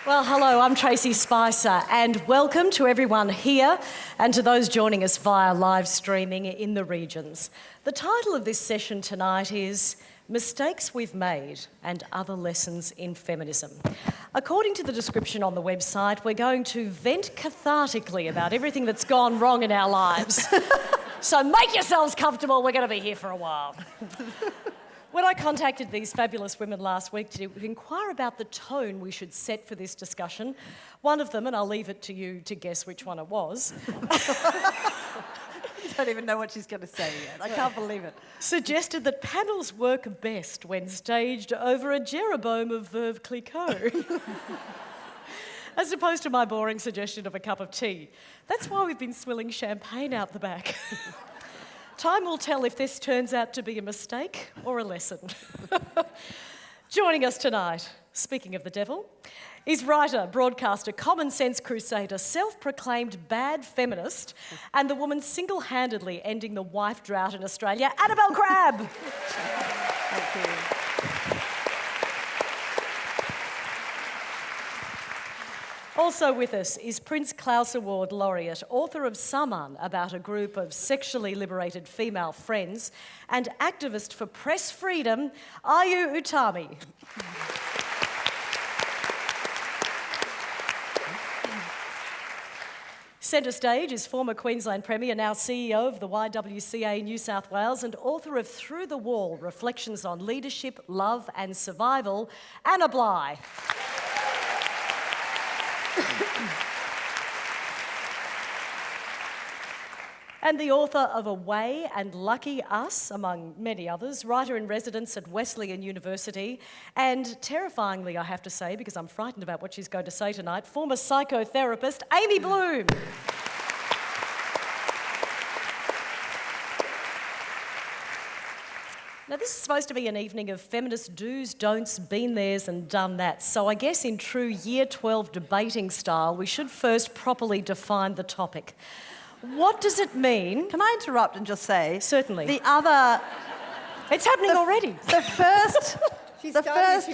Well, hello, I'm Tracey Spicer, and welcome to everyone here and to those joining us via live streaming in the regions. The title of this session tonight is Mistakes We've Made and Other Lessons in Feminism. According to the description on the website, we're going to vent cathartically about everything that's gone wrong in our lives. So make yourselves comfortable, we're going to be here for a while. When I contacted these fabulous women last week to inquire about the tone we should set for this discussion, one of them, and I'll leave it to you to guess which one it was, I don't even know what she's going to say yet. I can't believe it. suggested that panels work best when staged over a Jeroboam of Veuve Clicquot. As opposed to my boring suggestion of a cup of tea. That's why we've been swilling champagne out the back. Time will tell if this turns out to be a mistake or a lesson. Joining us tonight, speaking of the devil, is writer, broadcaster, common sense crusader, self-proclaimed bad feminist, and the woman single-handedly ending the wife drought in Australia, Annabel Crabb. Thank you. Also with us is Prince Claus Award laureate, author of Saman, about a group of sexually liberated female friends, and activist for press freedom, Ayu Utami. Centre stage is former Queensland Premier, now CEO of the YWCA New South Wales, and author of Through the Wall, Reflections on Leadership, Love and Survival, Anna Bligh. And the author of Away and Lucky Us, among many others, writer-in-residence at Wesleyan University, and terrifyingly, I have to say, because I'm frightened about what she's going to say tonight, former psychotherapist, Amy Bloom. Now, this is supposed to be an evening of feminist do's, don'ts, been there's and done that. So I guess in true Year 12 debating style, we should first properly define the topic. What does it mean? Can I interrupt and just say? Certainly. The other... It's happening already. The first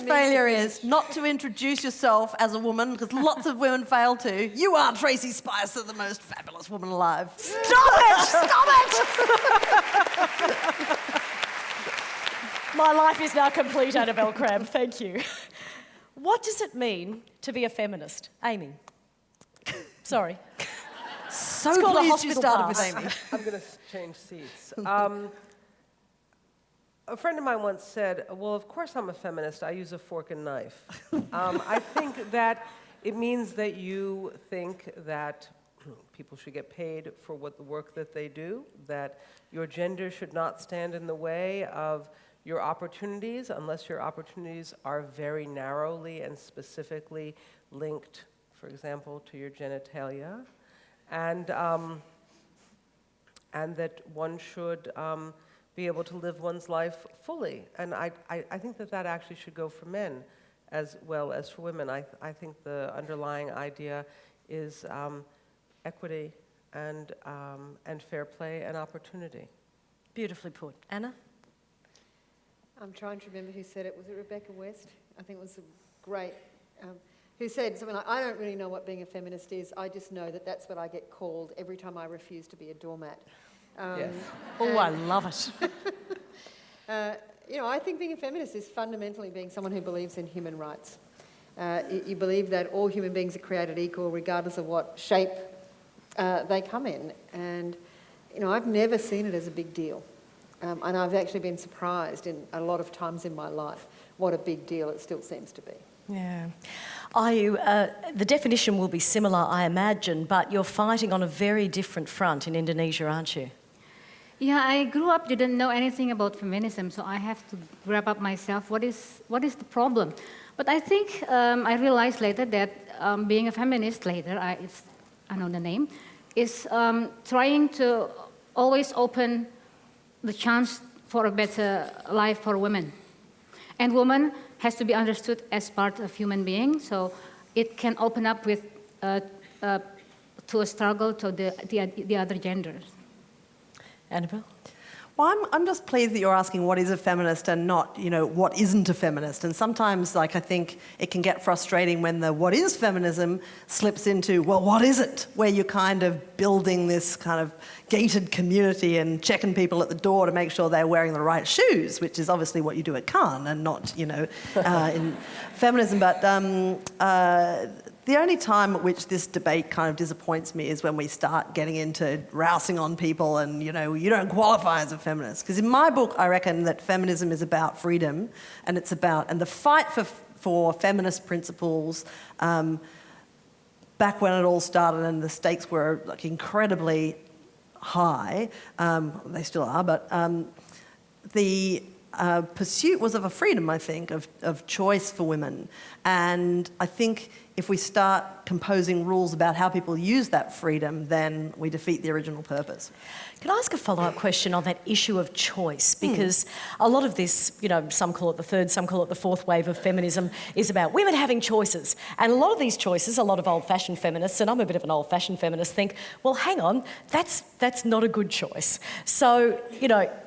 failure is not to introduce yourself as a woman, because lots of women fail to. You are Tracey Spicer, the most fabulous woman alive. Stop it! Stop it! My life is now complete, Annabel Crabb. Thank you. What does it mean to be a feminist? Amy. Sorry. So It's called a pleased you hospital started pass. with Amy. I'm going to change seats. A friend of mine once said, well, of course I'm a feminist. I use a fork and knife. I think that it means that you think that people should get paid for the work that they do, that your gender should not stand in the way of your opportunities unless your opportunities are very narrowly and specifically linked, for example, to your genitalia. And that one should be able to live one's life fully. And I think that actually should go for men as well as for women. I think the underlying idea is equity and fair play and opportunity. Beautifully put. Anna? I'm trying to remember who said it. Was it Rebecca West? I think it was a great... who said something like, I don't really know what being a feminist is, I just know that that's what I get called every time I refuse to be a doormat. Yes. Oh, I love it. I think being a feminist is fundamentally being someone who believes in human rights. You believe that all human beings are created equal regardless of what shape they come in. And, I've never seen it as a big deal. And I've actually been surprised in a lot of times in my life what a big deal it still seems to be. Yeah. Ayu, the definition will be similar, I imagine, but you're fighting on a very different front in Indonesia, aren't you? Yeah, I grew up, didn't know anything about feminism, so I have to grab up myself. What is the problem? But I think I realized later that being a feminist later, I know the name, is trying to always open the chance for a better life for women. And women has to be understood as part of human being, so it can open up with to a struggle to the other genders. Annabel? Well, I'm just pleased that you're asking what is a feminist and not, what isn't a feminist. And sometimes, I think it can get frustrating when the what is feminism slips into, well, what is it? Where you're kind of building this kind of gated community and checking people at the door to make sure they're wearing the right shoes, which is obviously what you do at Cannes and not, in feminism. But the only time at which this debate kind of disappoints me is when we start getting into rousing on people and, you don't qualify as a feminist. Because in my book, I reckon that feminism is about freedom and the fight for feminist principles, back when it all started and the stakes were incredibly high, they still are, but the pursuit was of a freedom, I think, of choice for women. And I think if we start composing rules about how people use that freedom, then we defeat the original purpose. Can I ask a follow-up question on that issue of choice? Because a lot of this, some call it the third, some call it the fourth wave of feminism, is about women having choices. And a lot of these choices, a lot of old-fashioned feminists, and I'm a bit of an old-fashioned feminist, think, well, hang on, that's not a good choice. So,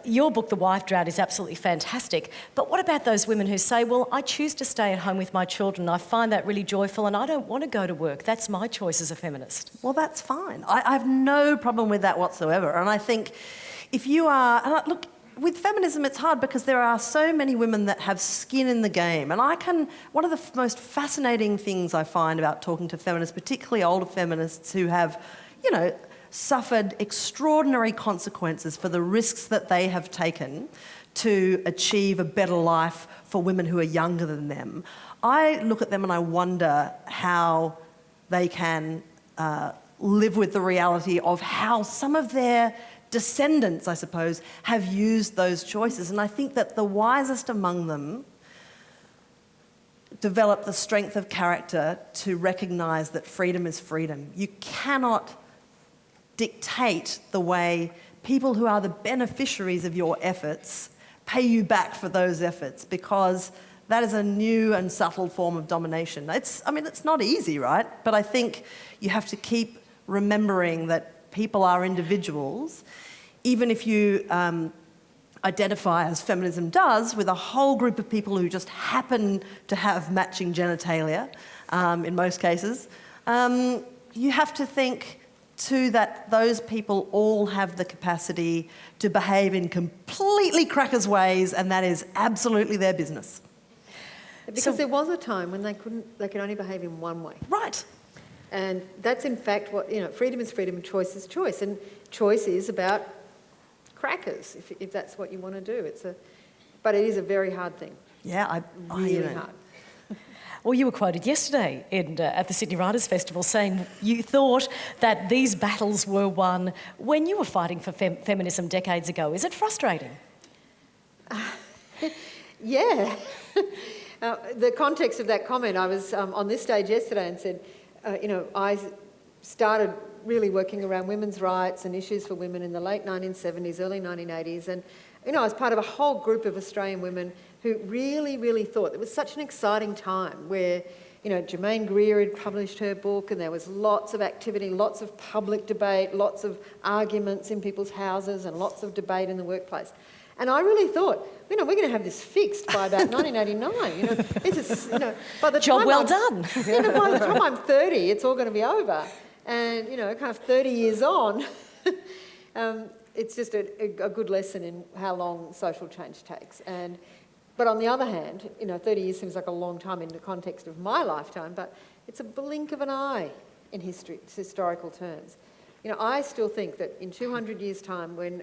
your book, The Wife Drought, is absolutely fantastic. But what about those women who say, well, I choose to stay at home with my children, I find that really joyful, and I don't want to go to work. That's my choice as a feminist. Well, that's fine. I have no problem with that whatsoever. And I think if you are... And look, with feminism, it's hard because there are so many women that have skin in the game. And one of the most fascinating things I find about talking to feminists, particularly older feminists who have, suffered extraordinary consequences for the risks that they have taken to achieve a better life for women who are younger than them. I look at them and I wonder how they can live with the reality of how some of their descendants, I suppose, have used those choices. And I think that the wisest among them develop the strength of character to recognise that freedom is freedom. You cannot dictate the way people who are the beneficiaries of your efforts pay you back for those efforts, because that is a new and subtle form of domination. It's not easy, right? But I think you have to keep remembering that people are individuals, even if you identify, as feminism does, with a whole group of people who just happen to have matching genitalia, in most cases. You have to think too that those people all have the capacity to behave in completely crackers ways, and that is absolutely their business. Because there was a time when they could only behave in one way. Right. And that's in fact what, freedom is freedom and choice is choice. And choice is about crackers, if that's what you want to do. But it is a very hard thing. Yeah, really hard. Well, you were quoted yesterday at the Sydney Writers' Festival saying you thought that these battles were won when you were fighting for feminism decades ago. Is it frustrating? Yeah. The context of that comment, I was on this stage yesterday and said, I started really working around women's rights and issues for women in the late 1970s, early 1980s. And, I was part of a whole group of Australian women who really, really thought it was such an exciting time where, Germaine Greer had published her book and there was lots of activity, lots of public debate, lots of arguments in people's houses and lots of debate in the workplace. And I really thought, we're going to have this fixed by about 1989. This is, by the job time well done. By the time I'm 30, it's all going to be over. And, kind of 30 years on, it's just a good lesson in how long social change takes. But on the other hand, 30 years seems like a long time in the context of my lifetime, but it's a blink of an eye in historical terms. I still think that in 200 years' time, when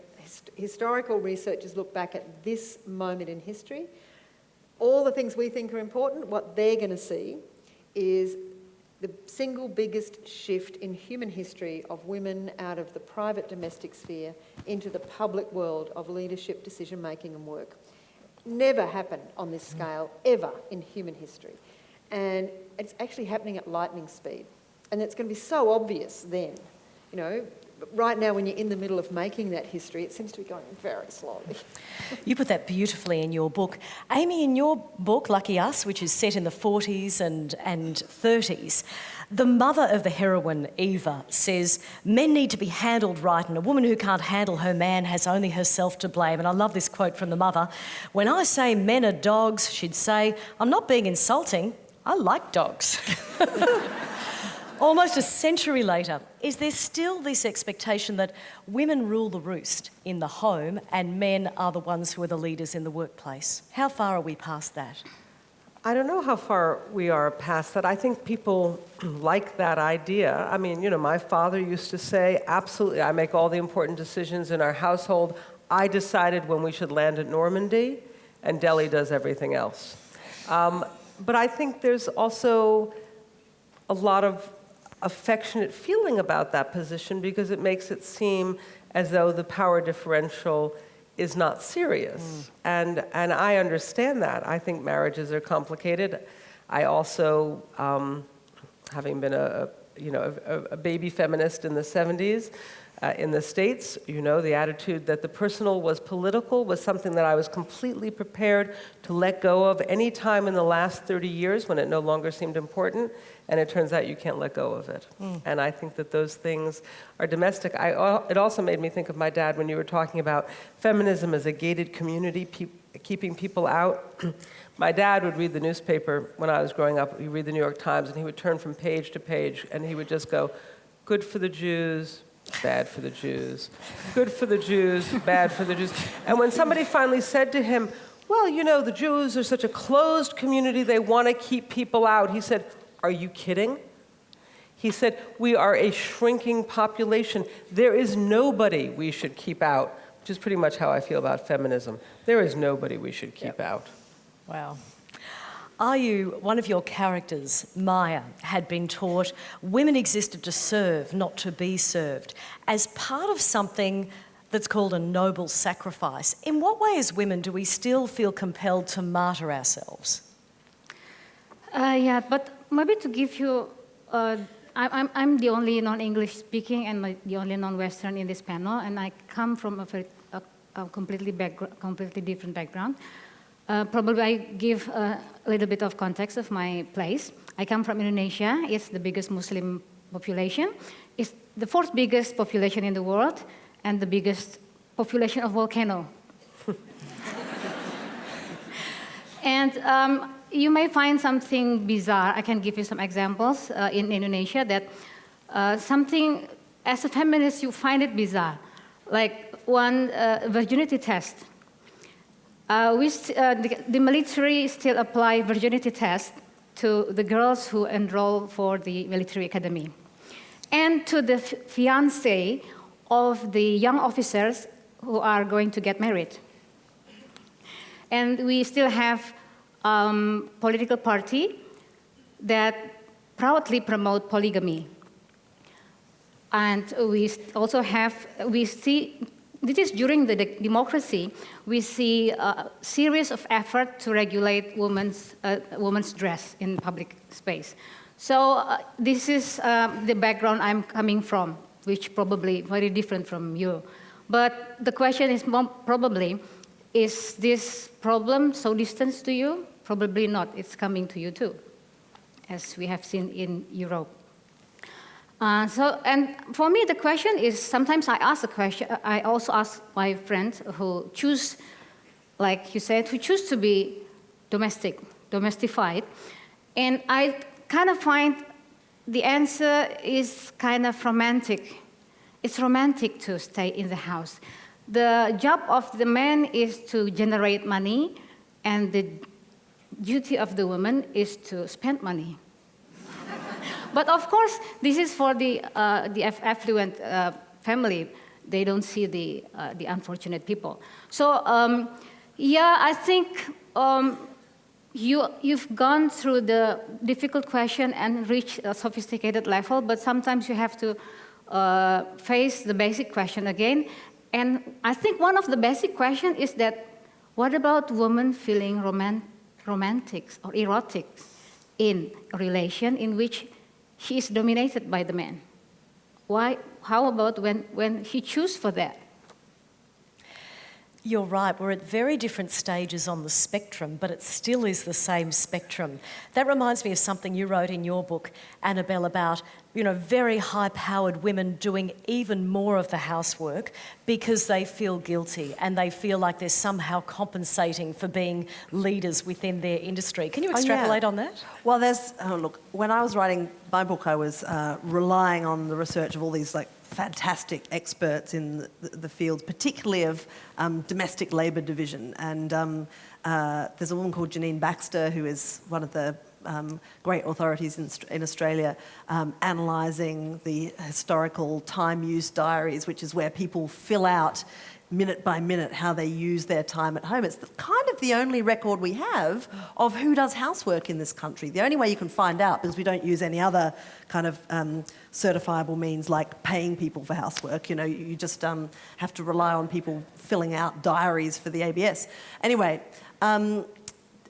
historical researchers look back at this moment in history, all the things we think are important, what they're going to see is the single biggest shift in human history of women out of the private domestic sphere into the public world of leadership, decision-making and work. Never happened on this scale, ever, in human history. And it's actually happening at lightning speed. And it's going to be so obvious then. Right now when you're in the middle of making that history, it seems to be going very slowly. You put that beautifully in your book. Amy, in your book, Lucky Us, which is set in the 40s and 30s, The mother of the heroine, Eva, says men need to be handled right, and a woman who can't handle her man has only herself to blame. And I love this quote from the mother. When I say men are dogs, she'd say, I'm not being insulting, I like dogs. Almost a century later, is there still this expectation that women rule the roost in the home and men are the ones who are the leaders in the workplace? How far are we past that? I don't know how far we are past that. I think people like that idea. I mean, my father used to say, absolutely, I make all the important decisions in our household. I decided when we should land at Normandy, and Delhi does everything else. But I think there's also a lot of affectionate feeling about that position because it makes it seem as though the power differential is not serious. And I understand that. I think marriages are complicated. I also, having been a baby feminist in the 70s, in the States, the attitude that the personal was political was something that I was completely prepared to let go of any time in the last 30 years when it no longer seemed important, and it turns out you can't let go of it. And I think that those things are domestic. It also made me think of my dad when you were talking about feminism as a gated community, keeping people out. My dad would read the newspaper when I was growing up. He'd read the New York Times, and he would turn from page to page, and he would just go, good for the Jews, bad for the Jews. Good for the Jews, bad for the Jews. And when somebody finally said to him, well, the Jews are such a closed community, they want to keep people out, he said, are you kidding? He said, we are a shrinking population. There is nobody we should keep out, which is pretty much how I feel about feminism. There is nobody we should keep out. Wow. Ayu, one of your characters, Maya, had been taught women existed to serve, not to be served, as part of something that's called a noble sacrifice. In what way as women do we still feel compelled to martyr ourselves? Yeah, but maybe to give you, I'm the only non-English speaking and the only non-Western in this panel, and I come from a completely different background. Probably I give a little bit of context of my place. I come from Indonesia. It's the biggest Muslim population. It's the fourth biggest population in the world and the biggest population of volcano. And you may find something bizarre. I can give you some examples in Indonesia that something, as a feminist, you find it bizarre. Like one virginity test. The military still apply virginity test to the girls who enroll for the military academy and to the fiancé of the young officers who are going to get married. And we still have political party that proudly promote polygamy. And we also have, this is during the democracy, we see a series of efforts to regulate women's dress in public space. So this is the background I'm coming from, which probably very different from you. But the question is probably, is this problem so distant to you? Probably not, it's coming to you too, as we have seen in Europe. And for me, the question is, sometimes I ask the question, I also ask my friends who choose, like you said, who choose to be domestified, and I kind of find the answer is kind of romantic. It's romantic to stay in the house. The job of the man is to generate money, and the duty of the woman is to spend money. But of course, this is for the affluent family. They don't see the unfortunate people. So yeah, I think you've gone through the difficult question and reached a sophisticated level, but sometimes you have to face the basic question again. And I think one of the basic questions is that, what about women feeling romantic or erotic in a relation in which she is dominated by the man? Why? How about when he chooses for that? You're right, we're at very different stages on the spectrum, but it still is the same spectrum. That reminds me of something you wrote in your book, Annabel, about, very high-powered women doing even more of the housework because they feel guilty and they feel like they're somehow compensating for being leaders within their industry. Can you extrapolate on that? Well, look, when I was writing my book, I was relying on the research of all these fantastic experts in the field, particularly of domestic labour division. And there's a woman called Janine Baxter, who is one of the great authorities in Australia, analysing the historical time use diaries, which is where people fill out minute by minute how they use their time at home. It's kind of the only record we have of who does housework in this country. The only way you can find out, because we don't use any other kind of certifiable means like paying people for housework. You just have to rely on people filling out diaries for the ABS. Anyway,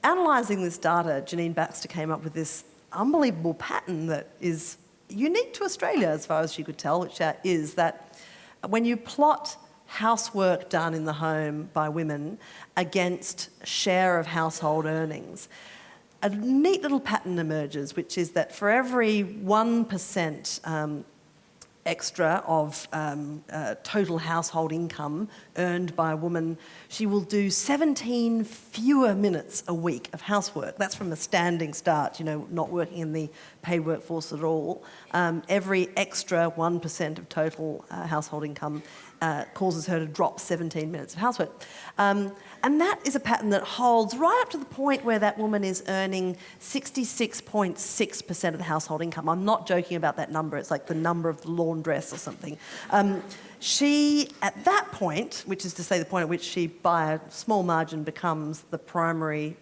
analysing this data, Janine Baxter came up with this unbelievable pattern that is unique to Australia, as far as she could tell, which is that when you plot housework done in the home by women against share of household earnings, a neat little pattern emerges, which is that for every 1% extra of total household income earned by a woman, she will do 17 fewer minutes a week of housework. That's from a standing start, not working in the paid workforce at all. Every extra 1% of total household income causes her to drop 17 minutes of housework. And that is a pattern that holds right up to the point where that woman is earning 66.6% of the household income. I'm not joking about that number. It's like the number of the laundress or something. She, at that point, which is to say the point at which she, by a small margin, becomes the primary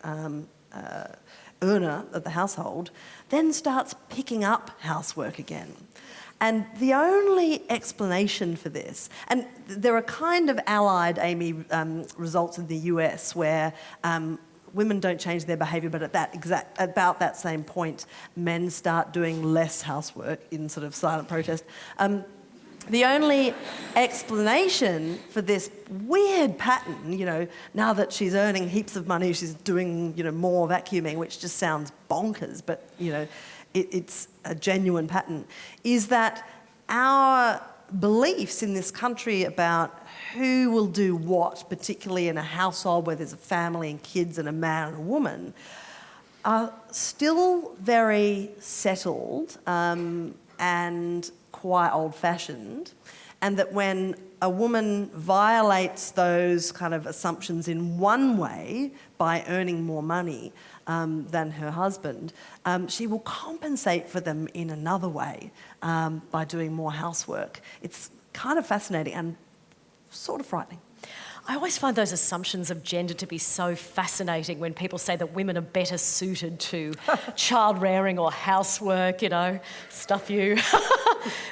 earner of the household, then starts picking up housework again. And the only explanation for this, and there are kind of allied, Amy, results in the US where women don't change their behaviour, but at about that same point, men start doing less housework in sort of silent protest. The only explanation for this weird pattern, now that she's earning heaps of money, she's doing, more vacuuming, which just sounds bonkers, but, it's a genuine pattern, is that our beliefs in this country about who will do what, particularly in a household where there's a family and kids and a man and a woman, are still very settled and quite old-fashioned, and that when a woman violates those kind of assumptions in one way by earning more money than her husband, she will compensate for them in another way by doing more housework. It's kind of fascinating and sort of frightening. I always find those assumptions of gender to be so fascinating when people say that women are better suited to child rearing or housework, stuff you.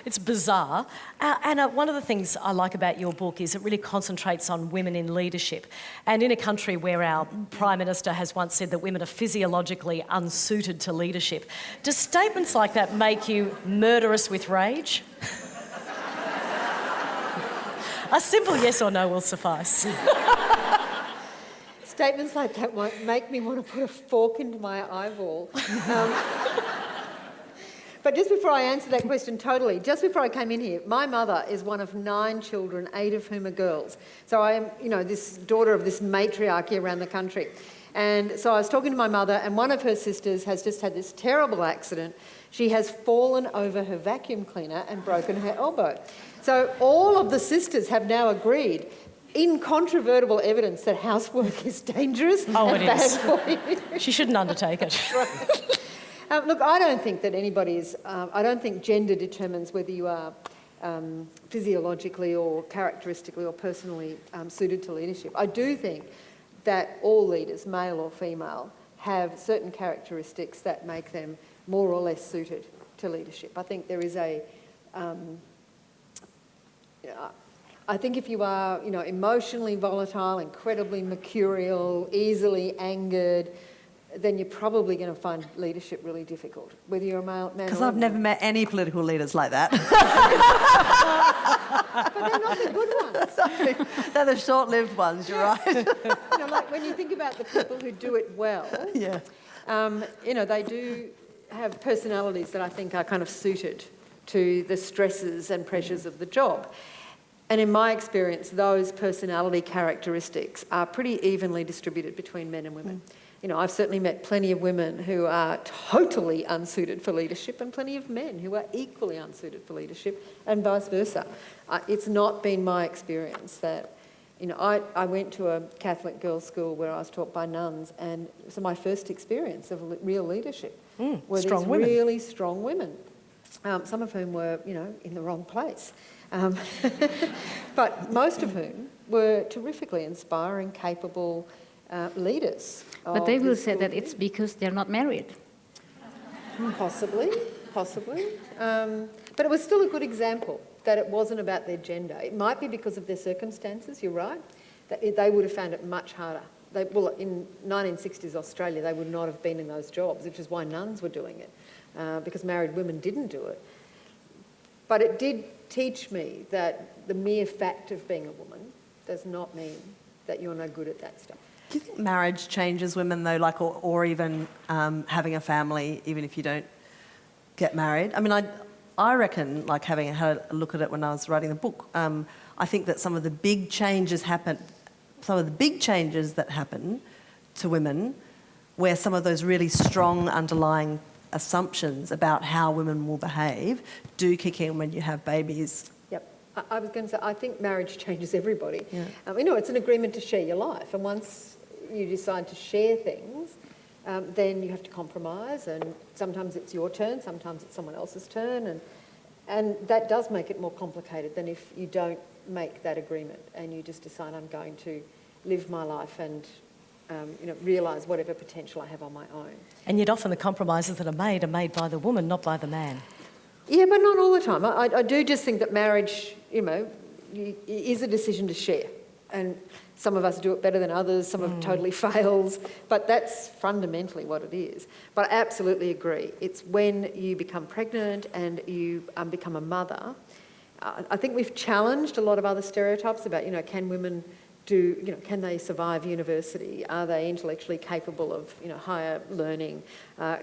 It's bizarre. Anna, one of the things I like about your book is it really concentrates on women in leadership. And in a country where our Prime Minister has once said that women are physiologically unsuited to leadership, do statements like that make you murderous with rage? A simple yes or no will suffice. Statements like that might make me want to put a fork into my eyeball. But just before I answer that question totally, just before I came in here, my mother is one of 9 children, 8 of whom are girls. So I am, this daughter of this matriarchy around the country. And so I was talking to my mother, and one of her sisters has just had this terrible accident. She has fallen over her vacuum cleaner and broken her elbow. So all of the sisters have now agreed, incontrovertible evidence, that housework is dangerous and bad for you. She shouldn't undertake it. Right. Look, I don't think that I don't think gender determines whether you are physiologically or characteristically or personally suited to leadership. I do think that all leaders, male or female, have certain characteristics that make them more or less suited to leadership. I think there is I think if you are, emotionally volatile, incredibly mercurial, easily angered, then you're probably going to find leadership really difficult, whether you're a man or Because I've never met any political leaders like that. But they're not the good ones. They're the short-lived ones, you're right. You know, like when you think about the people who do it well, Yeah. you know, they do have personalities that I think are kind of suited to the stresses and pressures of the job. And in my experience, those personality characteristics are pretty evenly distributed between men and women. You know, I've certainly met plenty of women who are totally unsuited for leadership and plenty of men who are equally unsuited for leadership and vice versa. It's not been my experience that, you know, I went to a Catholic girls' school where I was taught by nuns, and so my first experience of real leadership were strong these women. really strong women, some of whom were, you know, in the wrong place. But most of whom were terrifically inspiring, capable leaders. But they will say that it's because they're not married. Possibly. But it was still a good example that it wasn't about their gender. It might be because of their circumstances, you're right, that they would have found it much harder. Well, in 1960s Australia, they would not have been in those jobs, which is why nuns were doing it, because married women didn't do it. But it did teach me that the mere fact of being a woman does not mean that you're no good at that stuff. Do you think marriage changes women though, like, or even having a family, even if you don't get married? I mean, I reckon, like, having had a look at it when I was writing the book, I think that some of the big changes that happen to women, where some of those really strong underlying assumptions about how women will behave do kick in when you have babies. Yep. I was going to say, I think marriage changes everybody. Yeah. You know, it's an agreement to share your life, and once you decide to share things, then you have to compromise, and sometimes it's your turn, sometimes it's someone else's turn, and that does make it more complicated than if you don't make that agreement and you just decide, I'm going to live my life and you know, realise whatever potential I have on my own. And yet often the compromises that are made by the woman, not by the man. Yeah, but not all the time. I do just think that marriage, you know, is a decision to share. And some of us do it better than others, some of it totally fails, but that's fundamentally what it is. But I absolutely agree. It's when you become pregnant and you become a mother. I think we've challenged a lot of other stereotypes about, you know, can women do, you know, can they survive university? Are they intellectually capable of, you know, higher learning?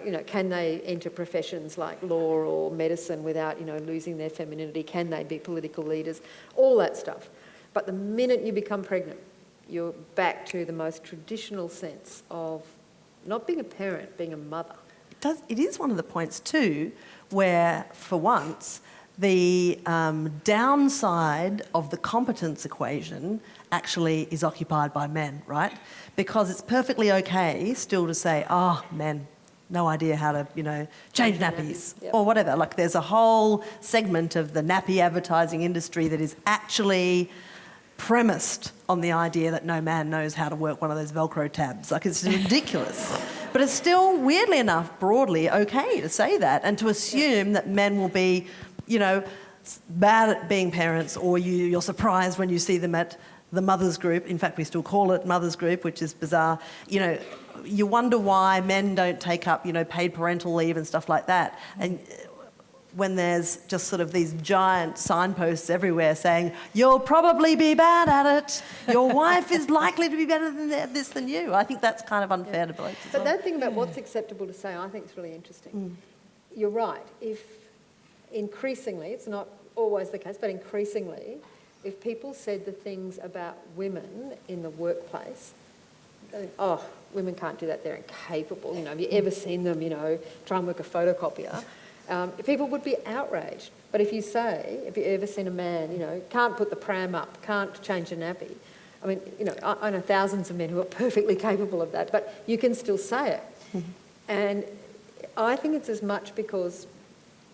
You know, can they enter professions like law or medicine without, you know, losing their femininity? Can they be political leaders? All that stuff. But the minute you become pregnant, you're back to the most traditional sense of not being a parent, being a mother. It is one of the points too where, for once, the downside of the competence equation actually is occupied by men, right? Because it's perfectly okay still to say, men, no idea how to, you know, change nappies yep. or whatever. Like, there's a whole segment of the nappy advertising industry that is actually premised on the idea that no man knows how to work one of those Velcro tabs. Like, it's ridiculous. But it's still, weirdly enough, broadly okay to say that and to assume that men will be, you know, bad at being parents, or you're surprised when you see them at the mothers group. In fact, we still call it mothers group, which is bizarre. You know, you wonder why men don't take up, you know, paid parental leave and stuff like that. And when there's just sort of these giant signposts everywhere saying, you'll probably be bad at it, your wife is likely to be better than this than you. I think that's kind of unfair to believe. But that thing about what's acceptable to say, I think is really interesting. You're right. If increasingly, it's not always the case, but increasingly, if people said the things about women in the workplace, they think, women can't do that, they're incapable. You know, have you ever seen them, you know, try and work a photocopier? People would be outraged. But if you say, have you ever seen a man, you know, can't put the pram up, can't change a nappy? I mean, you know, I know thousands of men who are perfectly capable of that, but you can still say it. And I think it's as much because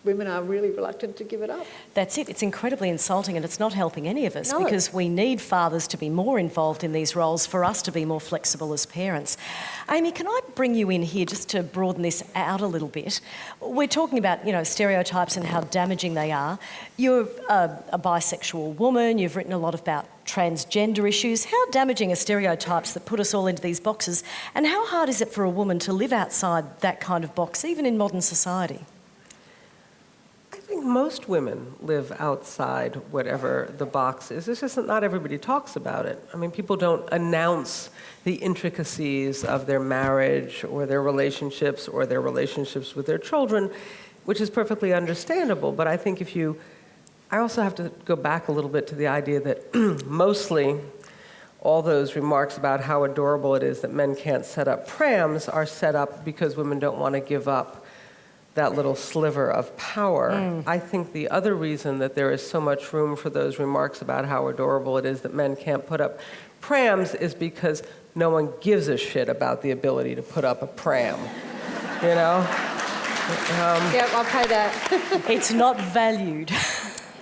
women are really reluctant to give it up. That's it. It's incredibly insulting, and it's not helping any of us, No. because we need fathers to be more involved in these roles for us to be more flexible as parents. Amy, can I bring you in here just to broaden this out a little bit? We're talking about, you know, stereotypes and how damaging they are. You're a bisexual woman. You've written a lot about transgender issues. How damaging are stereotypes that put us all into these boxes? And how hard is it for a woman to live outside that kind of box, even in modern society? I think most women live outside whatever the box is. It's just that not everybody talks about it. I mean, people don't announce the intricacies of their marriage or their relationships with their children, which is perfectly understandable. But I think I also have to go back a little bit to the idea that mostly all those remarks about how adorable it is that men can't set up prams are set up because women don't want to give up that little sliver of power. I think the other reason that there is so much room for those remarks about how adorable it is that men can't put up prams is because no one gives a shit about the ability to put up a pram, you know? Yep, I'll pay that. It's not valued.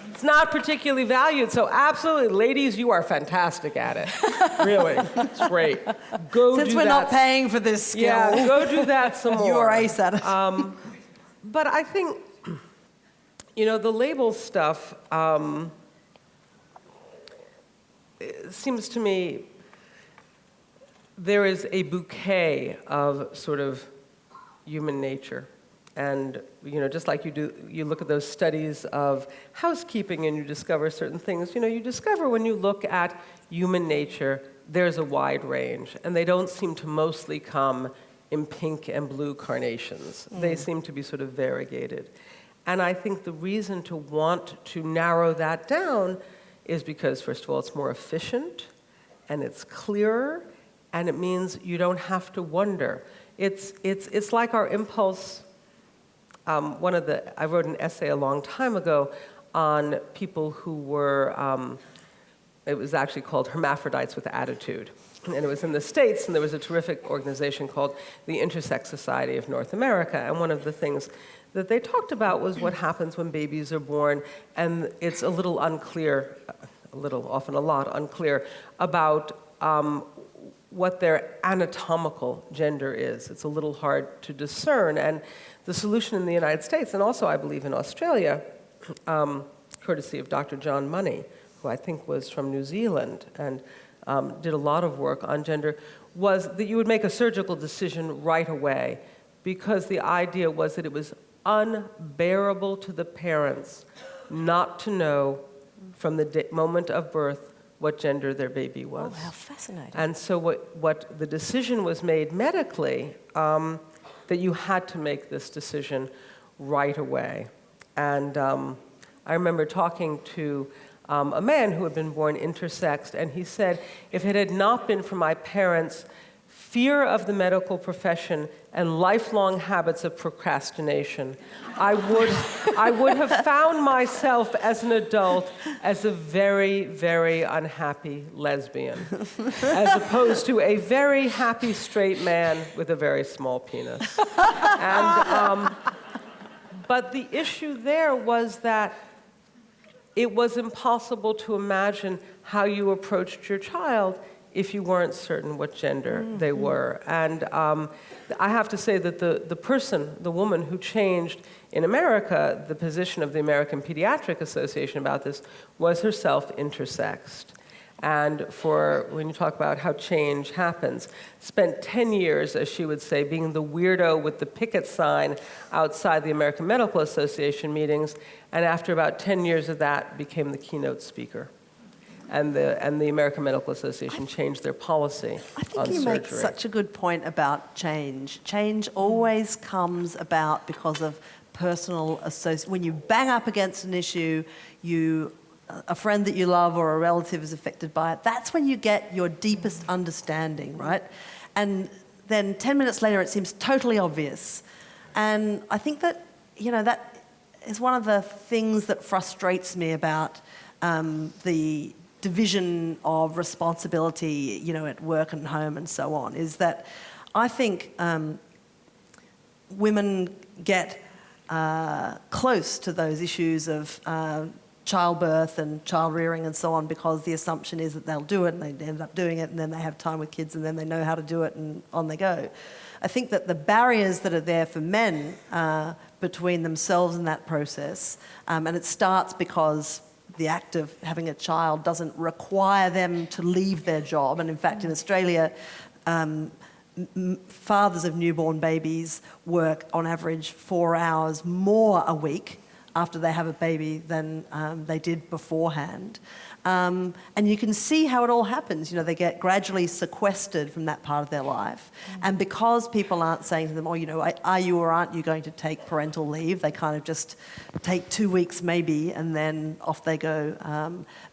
It's not particularly valued, so absolutely, ladies, you are fantastic at it. Really, it's great. Go Since do we're that. not paying for this skill, Yeah, go do that some more. you're ace at it. But I think, the label stuff, it seems to me there is a bouquet of sort of human nature. And, just like you look at those studies of housekeeping and you discover certain things, you discover when you look at human nature, there's a wide range. And they don't seem to mostly come in pink and blue carnations. They seem to be sort of variegated. And I think the reason to want to narrow that down is because, first of all, it's more efficient, and it's clearer, and it means you don't have to wonder. It's like our impulse. I wrote an essay a long time ago on people who were, it was actually called Hermaphrodites with Attitude. And it was in the States, and there was a terrific organization called the Intersex Society of North America. And one of the things that they talked about was what happens when babies are born, and it's a little unclear, often a lot unclear, about what their anatomical gender is. It's a little hard to discern. And the solution in the United States, and also I believe in Australia, courtesy of Dr. John Money, who I think was from New Zealand and did a lot of work on gender, was that you would make a surgical decision right away, because the idea was that it was unbearable to the parents not to know from the moment of birth what gender their baby was. Oh, how fascinating. And so what the decision was made medically, that you had to make this decision right away. And I remember talking to a man who had been born intersexed, and he said, if it had not been for my parents' fear of the medical profession and lifelong habits of procrastination, I would have found myself as an adult as a very, very unhappy lesbian, as opposed to a very happy straight man with a very small penis. And, but the issue there was that it was impossible to imagine how you approached your child if you weren't certain what gender they were. And I have to say that the woman who changed in America the position of the American Pediatric Association about this was herself intersexed. And when you talk about how change happens, spent 10 years, as she would say, being the weirdo with the picket sign outside the American Medical Association meetings, and after about 10 years of that, became the keynote speaker. And the American Medical Association changed their policy on surgery. I think you make such a good point about change. Change always comes about because of personal association. When you bang up against an issue, a friend that you love or a relative is affected by it, that's when you get your deepest understanding, right? And then 10 minutes later, it seems totally obvious. And I think that, that is one of the things that frustrates me about the division of responsibility, at work and home and so on, is that I think women get close to those issues of childbirth and child rearing and so on because the assumption is that they'll do it and they end up doing it and then they have time with kids and then they know how to do it and on they go. I think that the barriers that are there for men between themselves and that process, and it starts because the act of having a child doesn't require them to leave their job. And in fact, in Australia, fathers of newborn babies work on average 4 hours more a week after they have a baby than they did beforehand. And you can see how it all happens. You know, they get gradually sequestered from that part of their life. And because people aren't saying to them, oh, you know, are you or aren't you going to take parental leave? They kind of just take 2 weeks maybe, and then off they go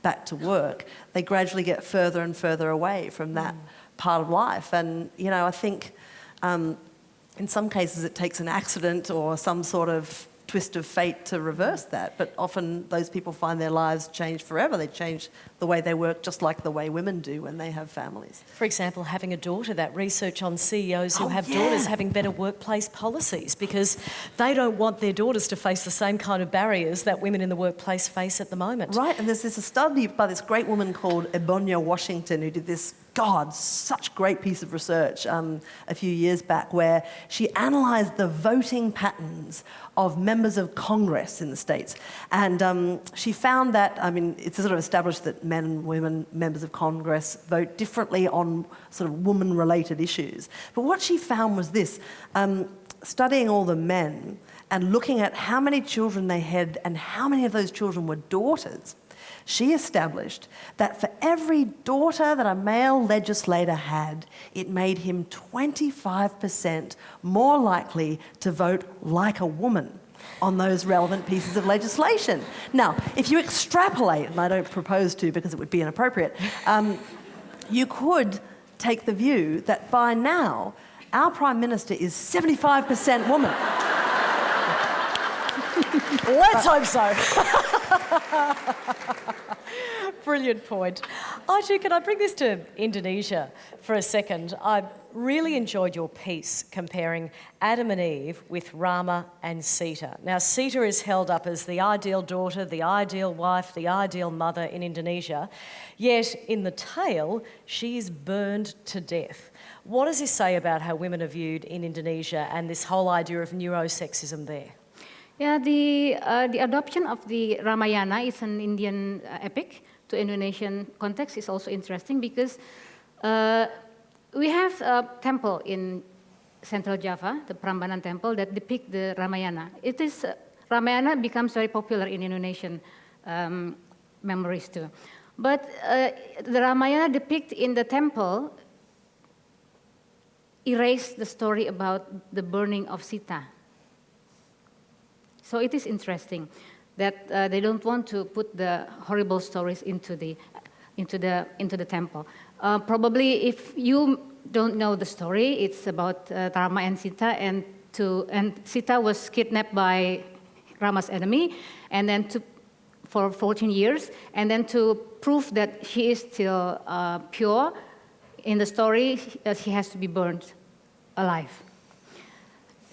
back to work. They gradually get further and further away from that part of life. And, you know, I think in some cases it takes an accident or some sort of twist of fate to reverse that, but often those people find their lives change forever. They change the way they work just like the way women do when they have families. For example, having a daughter, that research on CEOs who have daughters having better workplace policies because they don't want their daughters to face the same kind of barriers that women in the workplace face at the moment. Right, and there's this study by this great woman called Ebonya Washington who did this, God, such great piece of research a few years back where she analysed the voting patterns of members of Congress in the States. And she found that, I mean, it's sort of established that men and women, members of Congress, vote differently on sort of woman-related issues. But what she found was this, studying all the men and looking at how many children they had and how many of those children were daughters, she established that for every daughter that a male legislator had, it made him 25% more likely to vote like a woman on those relevant pieces of legislation. Now, if you extrapolate, and I don't propose to because it would be inappropriate, you could take the view that by now, our Prime Minister is 75% woman. Let's hope so. Brilliant point. Ayu, can I bring this to Indonesia for a second? I really enjoyed your piece comparing Adam and Eve with Rama and Sita. Now, Sita is held up as the ideal daughter, the ideal wife, the ideal mother in Indonesia, yet in the tale, she is burned to death. What does this say about how women are viewed in Indonesia and this whole idea of neurosexism there? Yeah, the adoption of the Ramayana is an Indian epic to Indonesian context is also interesting because we have a temple in Central Java, the Prambanan temple, that depict the Ramayana. It is Ramayana becomes very popular in Indonesian memories too. But the Ramayana depict in the temple erase the story about the burning of Sita. So it is interesting that they don't want to put the horrible stories into the temple. Probably, if you don't know the story, it's about Rama and Sita, and Sita was kidnapped by Rama's enemy, and then for 14 years, and then to prove that she is still pure, in the story, she has to be burned alive.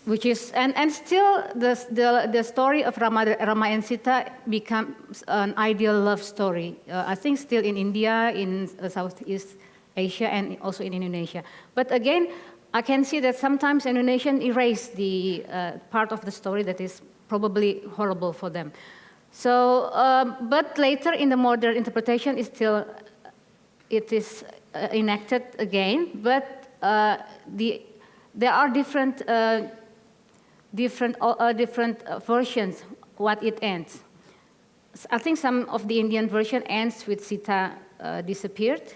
Which is, and still the story of Rama and Sita becomes an ideal love story. I think still in India, in Southeast Asia, and also in Indonesia. But again, I can see that sometimes Indonesians erase the part of the story that is probably horrible for them. So, but later in the modern interpretation, it is enacted again. But there are different versions what it ends. I think some of the Indian version ends with Sita disappeared,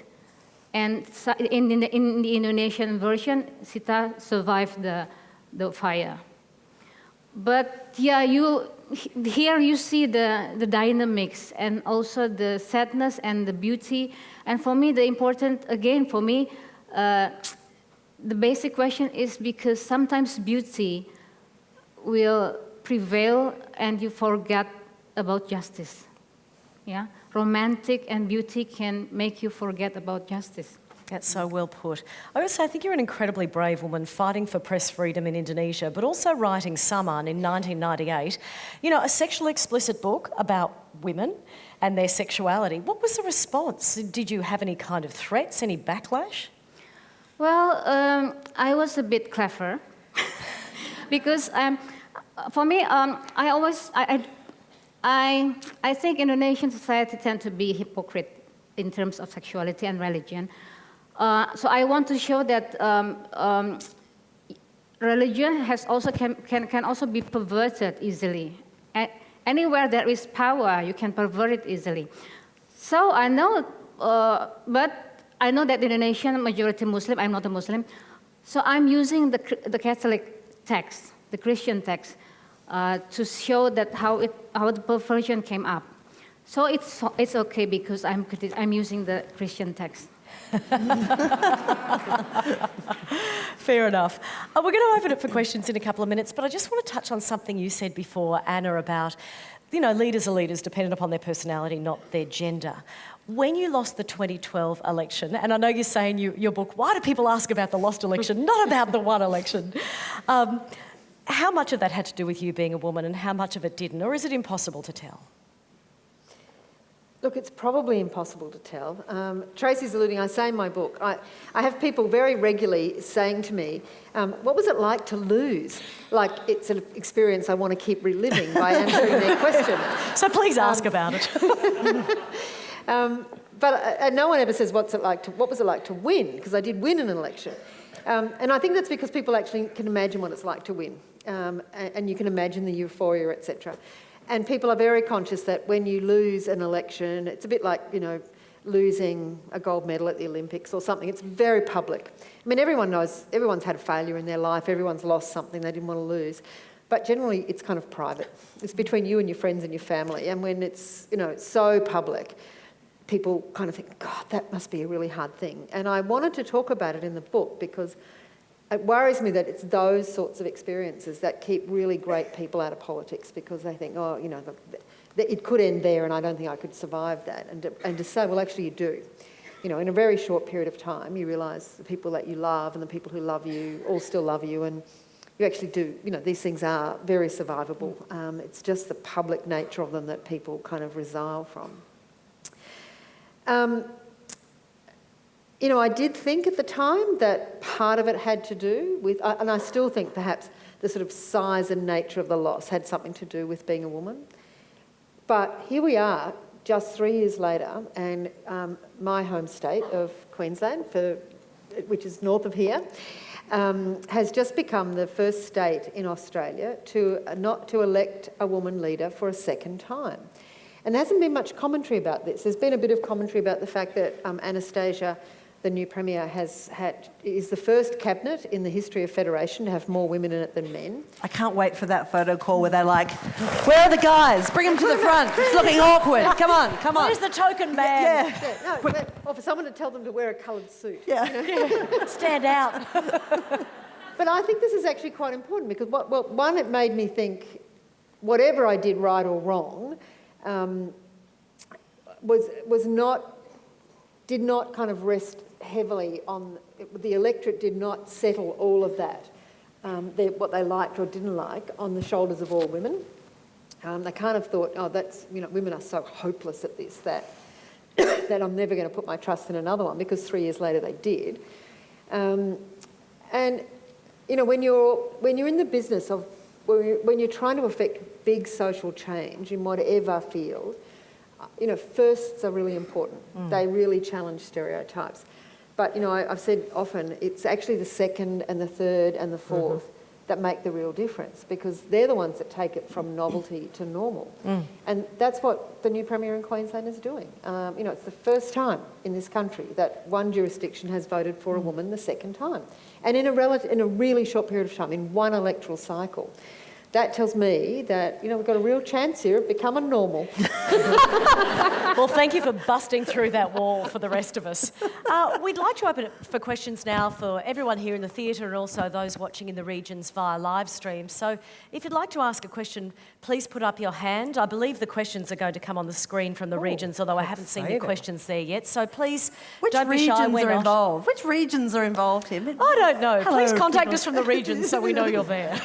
and in the Indonesian version, Sita survived the fire. But yeah, here you see the dynamics and also the sadness and the beauty. And for me, the important, again, for me, the basic question is because sometimes beauty will prevail and you forget about justice. Yeah? Romantic and beauty can make you forget about justice. That's so well put. I would say I think you're an incredibly brave woman fighting for press freedom in Indonesia, but also writing Saman in 1998, you know, a sexually explicit book about women and their sexuality. What was the response? Did you have any kind of threats, any backlash? Well, I was a bit clever I think Indonesian society tend to be hypocrite in terms of sexuality and religion. So I want to show that religion can also be perverted easily. Anywhere there is power, you can pervert it easily. So I know, but I know that the Indonesian majority Muslim, I'm not a Muslim, so I'm using the Catholic text, the Christian text, to show that how the perversion came up. So it's okay because I'm using the Christian text. Fair enough. We're going to open it for questions in a couple of minutes, but I just want to touch on something you said before, Anna, about, leaders are leaders dependent upon their personality, not their gender. When you lost the 2012 election, and I know you say in your book, why do people ask about the lost election, not about the won election? How much of that had to do with you being a woman and how much of it didn't, or is it impossible to tell? Look, it's probably impossible to tell. Tracey's alluding, I say in my book, I have people very regularly saying to me, what was it like to lose? Like it's an experience I want to keep reliving by answering their question. So please ask about it. But no one ever says, what was it like to win? Because I did win an election. And I think that's because people actually can imagine what it's like to win. And you can imagine the euphoria, etc. And people are very conscious that when you lose an election, it's a bit like, losing a gold medal at the Olympics or something. It's very public. I mean, everyone knows, everyone's had a failure in their life, everyone's lost something they didn't want to lose. But generally, it's kind of private. It's between you and your friends and your family. And when it's, so public, people kind of think, God, that must be a really hard thing. And I wanted to talk about it in the book because it worries me that it's those sorts of experiences that keep really great people out of politics because they think, it could end there and I don't think I could survive that. And to say, well, actually you do. In a very short period of time, you realise the people that you love and the people who love you all still love you, and you actually do. These things are very survivable. It's just the public nature of them that people kind of resile from. I did think at the time that part of it had to do with, and I still think perhaps the sort of size and nature of the loss had something to do with being a woman. But here we are, just 3 years later, and my home state of Queensland, which is north of here, has just become the first state in Australia not to elect a woman leader for a second time. And there hasn't been much commentary about this. There's been a bit of commentary about the fact that Anastasia, the new Premier, is the first cabinet in the history of Federation to have more women in it than men. I can't wait for that photo call where they're like, where are the guys? Bring them to the front. It's looking awkward. Come on. Where's the token man? Yeah. Or for someone to tell them to wear a coloured suit. Yeah. Stand out. But I think this is actually quite important because, one, it made me think whatever I did right or wrong did not kind of rest heavily on, the electorate did not settle all of that, what they liked or didn't like, on the shoulders of all women. They kind of thought, women are so hopeless at this that I'm never going to put my trust in another one, because 3 years later they did. And when you're in the business of, when you're trying to affect big social change in whatever field, firsts are really important. They really challenge stereotypes. But, I've said often, it's actually the second and the third and the fourth that make the real difference, because they're the ones that take it from novelty to normal. And that's what the new Premier in Queensland is doing. It's the first time in this country that one jurisdiction has voted for a woman the second time. And in a really short period of time, in one electoral cycle. That tells me that, we've got a real chance here of becoming normal. Well, thank you for busting through that wall for the rest of us. We'd like to open it for questions now for everyone here in the theatre and also those watching in the regions via live stream. So if you'd like to ask a question, please put up your hand. I believe the questions are going to come on the screen from the regions, although I haven't seen the questions there yet. So please don't be shy. Which regions are involved? Which regions are involved here? I don't know. Hello, please contact us from the regions so we know you're there.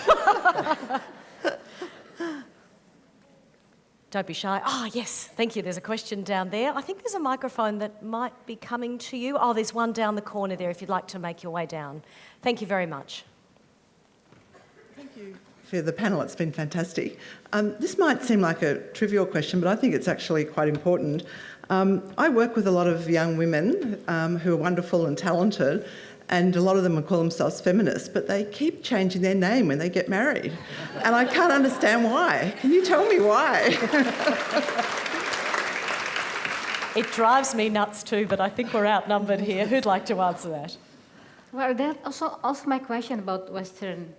Don't be shy. Yes, thank you. There's a question down there. I think there's a microphone that might be coming to you. There's one down the corner there if you'd like to make your way down. Thank you very much. Thank you for the panel. It's been fantastic. This might seem like a trivial question, but I think it's actually quite important. I work with a lot of young women who are wonderful and talented, and a lot of them would call themselves feminists, but they keep changing their name when they get married. And I can't understand why. Can you tell me why? It drives me nuts too, but I think we're outnumbered here. Who'd like to answer that? Well, that's also my question about Western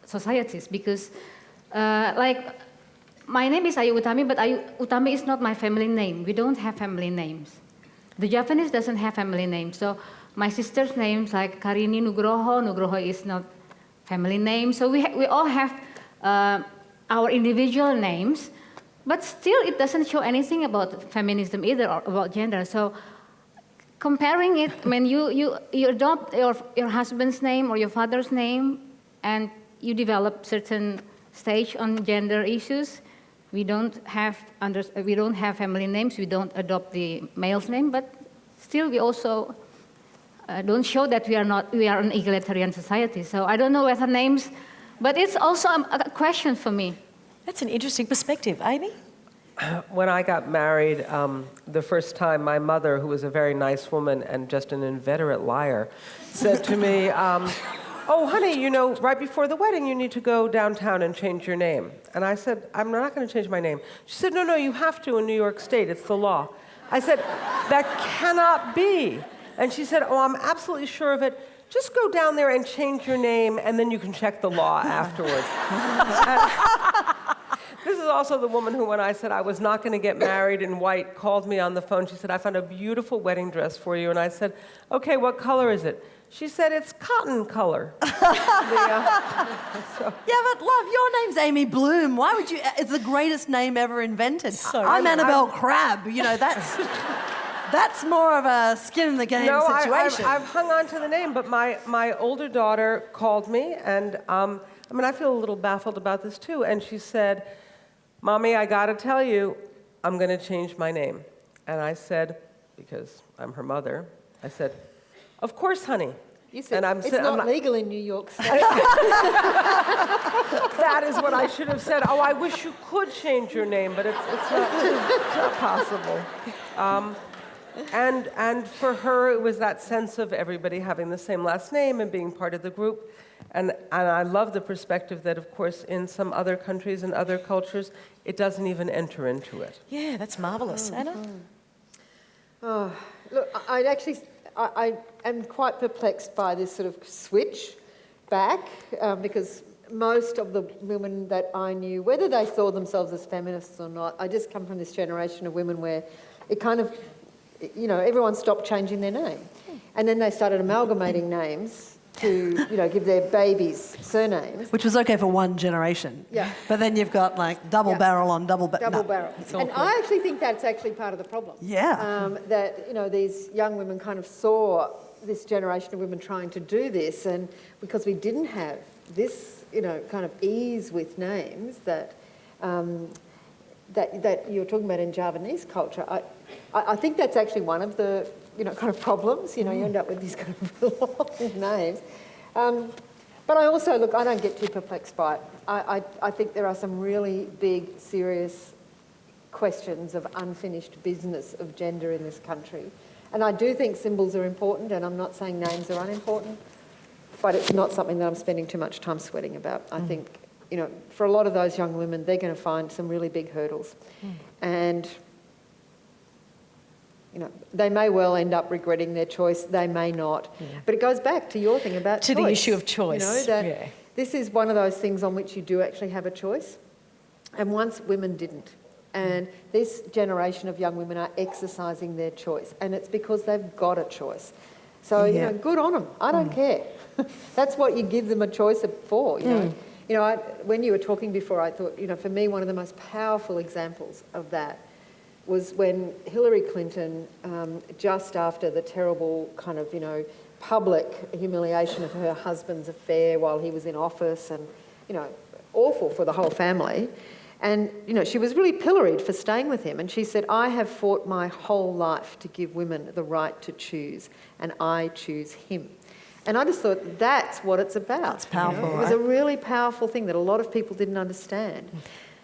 societies, because like my name is Ayu Utami, but Ayu Utami is not my family name. We don't have family names. The Japanese doesn't have family names. So my sister's names like Karini Nugroho. Nugroho is not family name. So we all have our individual names, but still it doesn't show anything about feminism either or about gender. So comparing it, I mean, you adopt your husband's name or your father's name, and you develop certain stage on gender issues. We don't have family names. We don't adopt the male's name, but still we also don't show that we are an egalitarian society. So I don't know whether names, but it's also a question for me. That's an interesting perspective. Amy? When I got married, the first time, my mother, who was a very nice woman and just an inveterate liar, said to me, oh, honey, you know, right before the wedding, you need to go downtown and change your name. And I said, I'm not going to change my name. She said, no, you have to in New York State. It's the law. I said, that cannot be. And she said, oh, I'm absolutely sure of it. Just go down there and change your name, and then you can check the law afterwards. This is also the woman who, when I said I was not going to get married in white, called me on the phone. She said, I found a beautiful wedding dress for you. And I said, okay, what color is it? She said, it's cotton color. Yeah, but love, your name's Amy Bloom. Why would you? It's the greatest name ever invented. I'm Annabel Crabb. You know, that's more of a skin in the game situation. I've hung on to the name, but my older daughter called me, and I feel a little baffled about this too. And she said, Mommy, I got to tell you, I'm going to change my name. And I said, because I'm her mother, I said, of course, honey. You said, and it's not legal in New York State. That is what I should have said. Oh, I wish you could change your name, but it's not possible. And for her, it was that sense of everybody having the same last name and being part of the group. And I love the perspective that, of course, in some other countries and other cultures, it doesn't even enter into it. Yeah, that's marvellous. Anna? Oh, look, I am quite perplexed by this sort of switch back because most of the women that I knew, whether they saw themselves as feminists or not, I just come from this generation of women where it kind of, you know, everyone stopped changing their name. And then they started amalgamating names to, you know, give their babies surnames. Which was okay for one generation. Yeah. But then you've got like double barrel on double barrel. Double barrel. And I actually think that's actually part of the problem. Yeah. That, you know, these young women kind of saw this generation of women trying to do this, and because we didn't have this, you know, kind of ease with names that that you're talking about in Javanese culture, I think that's actually one of the, you know, kind of problems. You know, you end up with these kind of long names. But I also, look, I don't get too perplexed by it. I think there are some really big, serious questions of unfinished business of gender in this country. And I do think symbols are important, and I'm not saying names are unimportant, but it's not something that I'm spending too much time sweating about. I think, you know, for a lot of those young women, they're going to find some really big hurdles. And, you know, they may well end up regretting their choice, they may not. Yeah. But it goes back to your thing about to choice. the issue of choice. You know, that this is one of those things on which you do actually have a choice. And once women didn't. And this generation of young women are exercising their choice. And it's because they've got a choice. So, you know, good on them. I don't care. That's what you give them a choice for, you know. You know, when you were talking before, I thought, you know, for me, one of the most powerful examples of that was when Hillary Clinton, just after the terrible kind of, you know, public humiliation of her husband's affair while he was in office and, you know, awful for the whole family. And, you know, she was really pilloried for staying with him. And she said, I have fought my whole life to give women the right to choose, and I choose him. And I just thought that's what it's about. It's powerful, It was right? a really powerful thing that a lot of people didn't understand.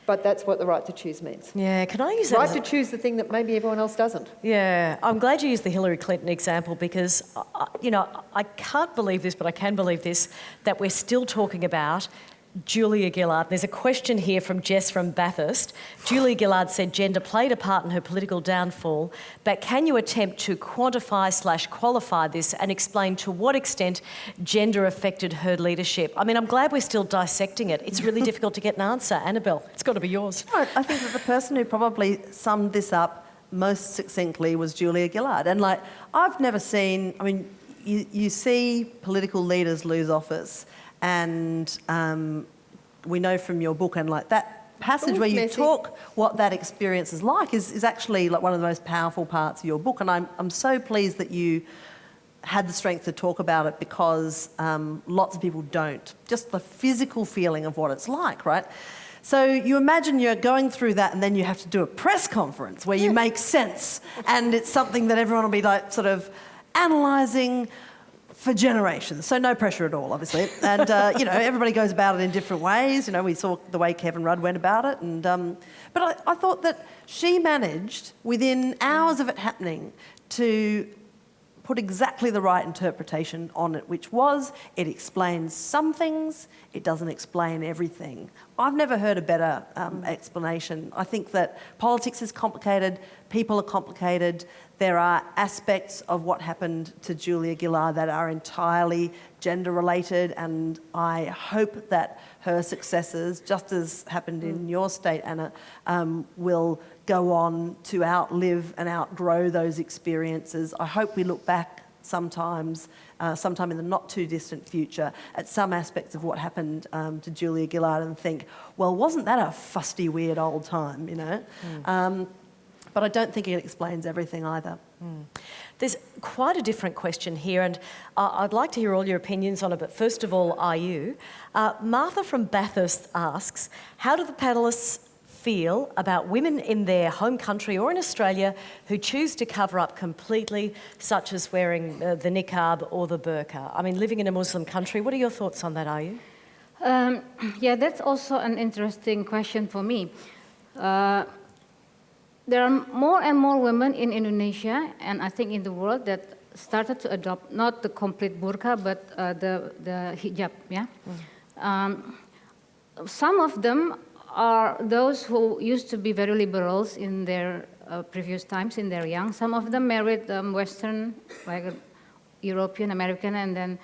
But that's what the right to choose means. Yeah, can I use that Right as to choose the thing that maybe everyone else doesn't. Yeah, I'm glad you used the Hillary Clinton example because, I can't believe this, but I can believe this, that we're still talking about Julia Gillard. There's a question here from Jess from Bathurst. Julia Gillard said gender played a part in her political downfall, but can you attempt to quantify/qualify this and explain to what extent gender affected her leadership? I mean, I'm glad we're still dissecting it. It's really difficult to get an answer. Annabel, it's got to be yours. I think that the person who probably summed this up most succinctly was Julia Gillard. And I've never seen, you see political leaders lose office, and we know from your book and that passage where you talk what that experience is like is actually one of the most powerful parts of your book. And I'm so pleased that you had the strength to talk about it because lots of people don't. Just the physical feeling of what it's like, right? So you imagine you're going through that and then you have to do a press conference where you make sense, and it's something that everyone will be sort of analysing for generations. So no pressure at all, obviously. And, everybody goes about it in different ways. We saw the way Kevin Rudd went about it. And but I thought that she managed, within hours of it happening, to put exactly the right interpretation on it, which was it explains some things, it doesn't explain everything. I've never heard a better explanation. I think that politics is complicated, people are complicated. There are aspects of what happened to Julia Gillard that are entirely gender-related, and I hope that her successors, just as happened in your state, Anna, will go on to outlive and outgrow those experiences. I hope we look back sometime in the not-too-distant future at some aspects of what happened to Julia Gillard and think, well, wasn't that a fusty, weird old time, But I don't think it explains everything either. There's quite a different question here, and I'd like to hear all your opinions on it, but first of all, Ayu. Martha from Bathurst asks, how do the panellists feel about women in their home country or in Australia who choose to cover up completely, such as wearing the niqab or the burqa? I mean, living in a Muslim country, what are your thoughts on that, Ayu? Yeah, that's also an interesting question for me. There are more and more women in Indonesia, and I think in the world, that started to adopt not the complete burqa, but the hijab, yeah? Some of them are those who used to be very liberals in their previous times, in their young. Some of them married Western, like European, American, and then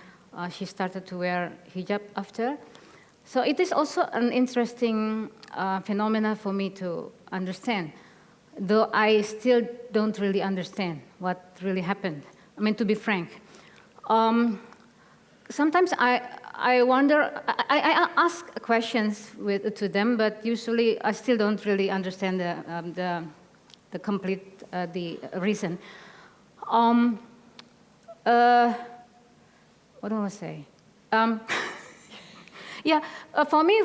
she started to wear hijab after. So it is also an interesting phenomena for me to understand, though I still don't really understand what really happened. I mean, to be frank. Sometimes I wonder, I ask questions to them, but usually I still don't really understand the complete the reason. What do I want to say? Yeah, for me,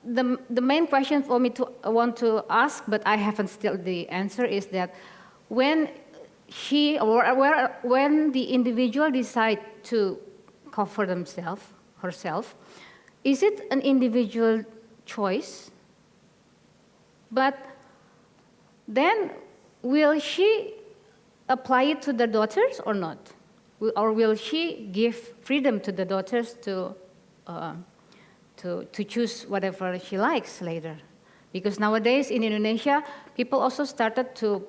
the main question for me to want to ask, but I haven't still the answer, is that when when the individual decide to cover herself, is it an individual choice? But then will she apply it to the daughters or not? Or will she give freedom to the daughters to choose whatever she likes later? Because nowadays in Indonesia, people also started to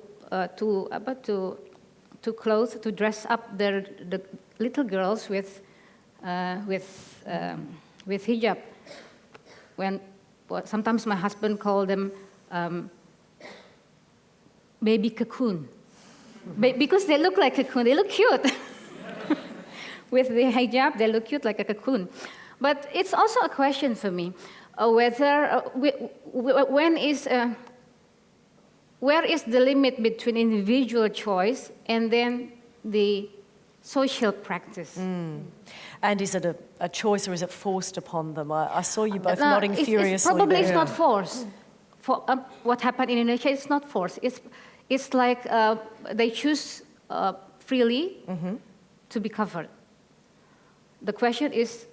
dress up the little girls with hijab. Sometimes my husband called them baby cocoon, because they look like a cocoon. They look cute. With the hijab, they look cute like a cocoon. But it's also a question for me whether where is the limit between individual choice and then the social practice? And is it a choice or is it forced upon them? I saw you both nodding furiously. Probably it's not forced. For what happened in Indonesia, it's not forced. It's like they choose freely to be covered. the question is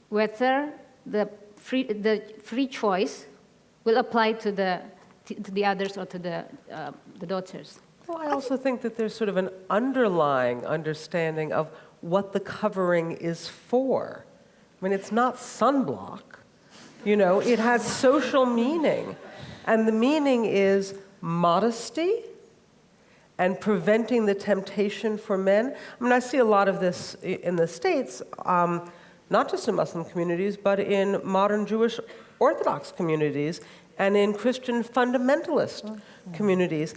whether the free choice will apply to the others or to the daughters. Well, I also think that there's sort of an underlying understanding of what the covering is for. I mean, it's not sunblock. You know, it has social meaning. And the meaning is modesty and preventing the temptation for men. I mean, I see a lot of this in the States, not just in Muslim communities, but in modern Jewish Orthodox communities and in Christian fundamentalist communities.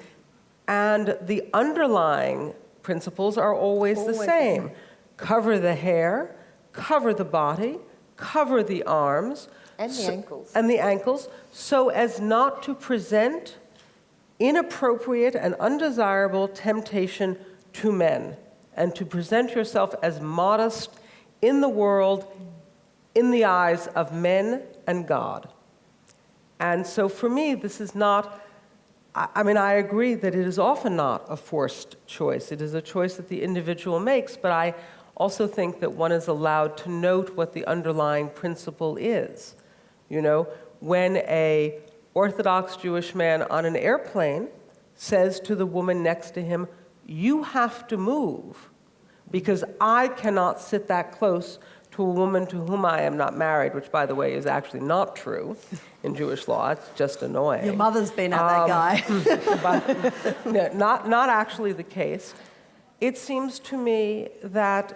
And the underlying principles are always the same. Cover the hair, cover the body, cover the arms. And the ankles. And the ankles, so as not to present inappropriate and undesirable temptation to men, and to present yourself as modest in the world, in the eyes of men and God. And so for me, this is not, I mean, I agree that it is often not a forced choice. It is a choice that the individual makes, but I also think that one is allowed to note what the underlying principle is. You know, when an Orthodox Jewish man on an airplane says to the woman next to him, "You have to move, because I cannot sit that close to a woman to whom I am not married," which, by the way, is actually not true in Jewish law. It's just annoying. Your mother's been at that guy. But no, not actually the case. It seems to me that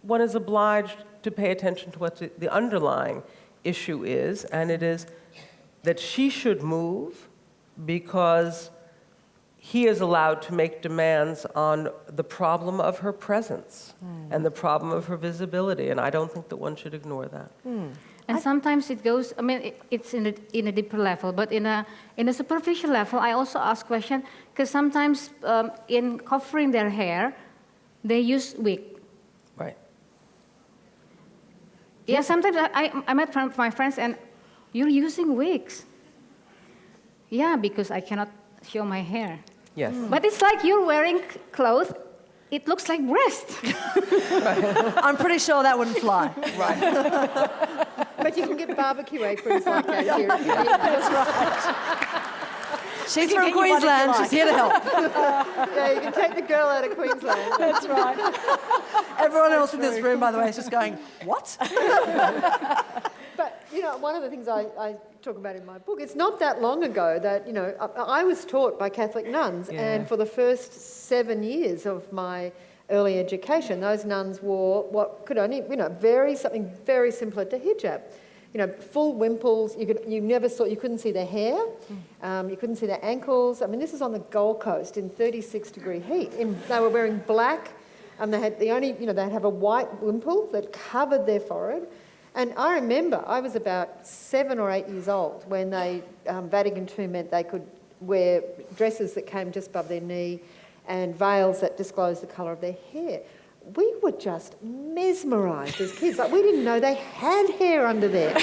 one is obliged to pay attention to what the underlying issue is, and it is that she should move because he is allowed to make demands on the problem of her presence and the problem of her visibility, and I don't think that one should ignore that. And sometimes it goes, I mean, it's in a deeper level, but in a superficial level, I also ask questions, because sometimes in covering their hair, they use wig. Right. Yeah, sometimes I met my friends and, "You're using wigs." Yeah, because I cannot show my hair. Yes. But it's like you're wearing clothes, it looks like breast. I'm pretty sure that wouldn't fly. But you can get barbecue aprons like that here. That's right. She's from get you one if you Queensland. like. She's here to help. Yeah, you can take the girl out of Queensland. That's right. Everyone else in this room, by the way, is just going, "What?" But, you know, one of the things I talk about in my book, it's not that long ago that, you know, I was taught by Catholic nuns, and for the first 7 years of my early education, those nuns wore what could only, you know, something very similar to hijab. You know, full wimples. You couldn't see their hair. You couldn't see their ankles. I mean, this is on the Gold Coast in 36-degree heat. They were wearing black, and they'd have a white wimple that covered their forehead. And I remember I was about 7 or 8 years old when Vatican II meant they could wear dresses that came just above their knee and veils that disclosed the colour of their hair. We were just mesmerised as kids. Like, we didn't know they had hair under there.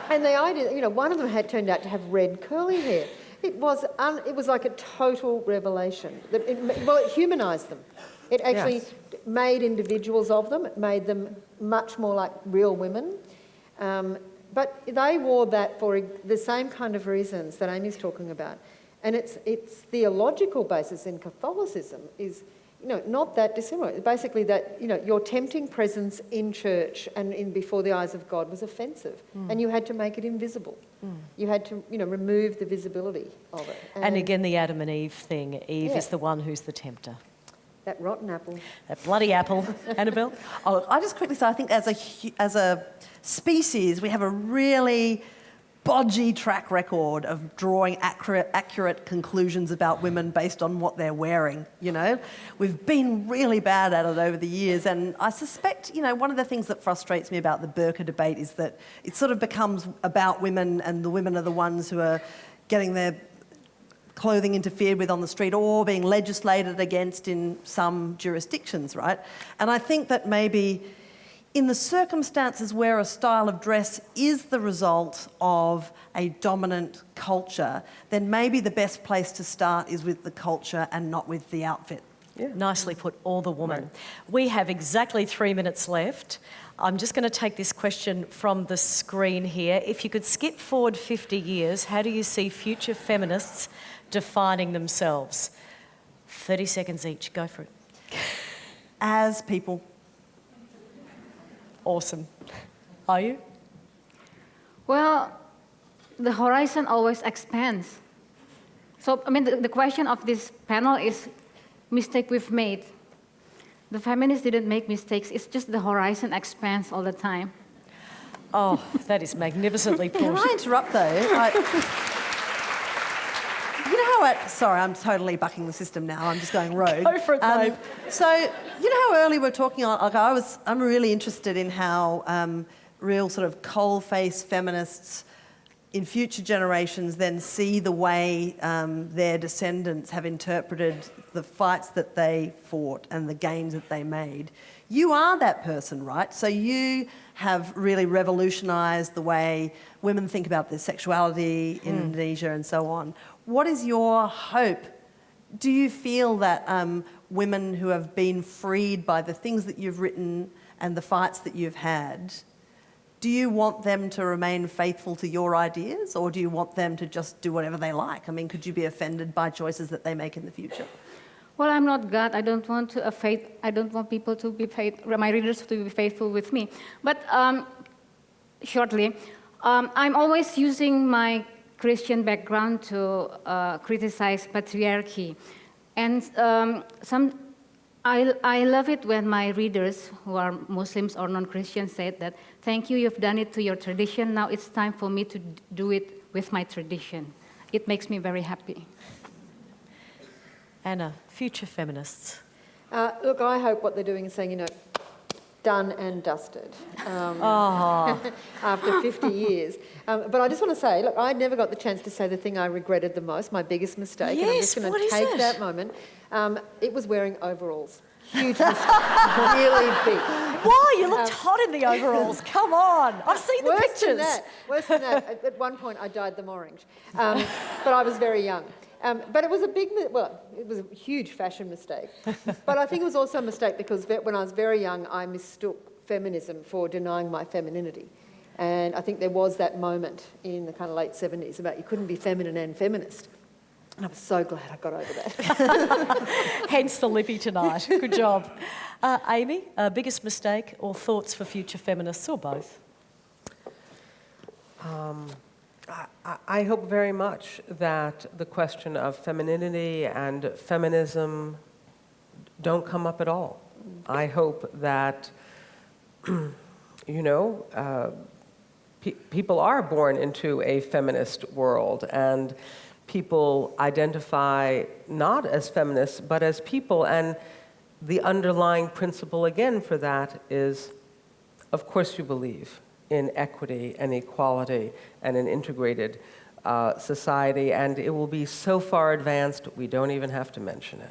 And the idea, you know, one of them had turned out to have red curly hair. It was like a total revelation. It humanised them. It actually made individuals of them. It made them much more like real women. But they wore that for the same kind of reasons that Amy's talking about. And its theological basis in Catholicism is, you know, not that dissimilar. Basically that, you know, your tempting presence in church and before the eyes of God was offensive. And you had to make it invisible. You had to, you know, remove the visibility of it. And again, the Adam and Eve thing. Eve is the one who's the tempter. That rotten apple. That bloody apple. Annabel? Oh, I just quickly say, I think as a species, we have a really bodgy track record of drawing accurate conclusions about women based on what they're wearing, you know. We've been really bad at it over the years, and I suspect, you know, one of the things that frustrates me about the burqa debate is that it sort of becomes about women, and the women are the ones who are getting their clothing interfered with on the street or being legislated against in some jurisdictions, right? And I think that maybe in the circumstances where a style of dress is the result of a dominant culture, then maybe the best place to start is with the culture and not with the outfit. Yeah. Nicely put, or the woman. We have exactly 3 minutes left. I'm just going to take this question from the screen here. If you could skip forward 50 years, how do you see future feminists defining themselves? 30 seconds each. Go for it. As people. Awesome. Are you? Well, the horizon always expands. So, I mean, the question of this panel is mistake we've made. The feminists didn't make mistakes. It's just the horizon expands all the time. Oh, that is magnificently put. Can I interrupt though? You know how sorry, I'm totally bucking the system now. I'm just going rogue. Go for it, babe. So you know how early we're talking on. Like I'm really interested in how real sort of coal-faced feminists in future generations then see the way their descendants have interpreted the fights that they fought and the gains that they made. You are that person, right? So you have really revolutionised the way women think about their sexuality in Indonesia and so on. What is your hope? Do you feel that women who have been freed by the things that you've written and the fights that you've had, do you want them to remain faithful to your ideas, or do you want them to just do whatever they like? I mean, could you be offended by choices that they make in the future? Well, I'm not God. I don't want people to be my readers to be faithful with me. But shortly, I'm always using my Christian background to criticize patriarchy, and I love it when my readers, who are Muslims or non-Christians, said that, thank you, you've done it to your tradition, now it's time for me to do it with my tradition. It makes me very happy. Anna, future feminists. Look, I hope what they're doing is saying, done and dusted after 50 years. But I just want to say, look, I never got the chance to say the thing I regretted the most, my biggest mistake. And I'm just going to take that moment. It was wearing overalls. Huge mistake. Really big. Why? You looked hot in the overalls. Come on. I've seen the pictures. Worse than that. At one point, I dyed them orange. But I was very young. But it was it was a huge fashion mistake. But I think it was also a mistake because when I was very young, I mistook feminism for denying my femininity. And I think there was that moment in the kind of late 70s about you couldn't be feminine and feminist. And I was so glad I got over that. Hence the lippy tonight. Good job. Amy, biggest mistake or thoughts for future feminists, or both? I hope very much that the question of femininity and feminism don't come up at all. I hope that, people are born into a feminist world, and people identify not as feminists, but as people. And the underlying principle, again, for that is, of course you believe in equity and equality and an integrated society, and it will be so far advanced we don't even have to mention it.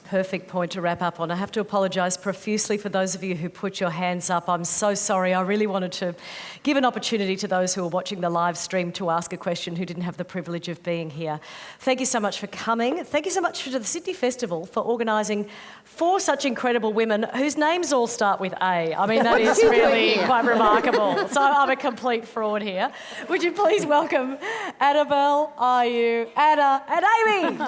Perfect point to wrap up on. I have to apologise profusely for those of you who put your hands up. I'm so sorry. I really wanted to give an opportunity to those who are watching the live stream to ask a question who didn't have the privilege of being here. Thank you so much for coming. Thank you so much to the Sydney Festival for organising 4 such incredible women whose names all start with A. I mean, that is really quite remarkable. So I'm a complete fraud here. Would you please welcome Annabel, Ayu, Anna and Amy?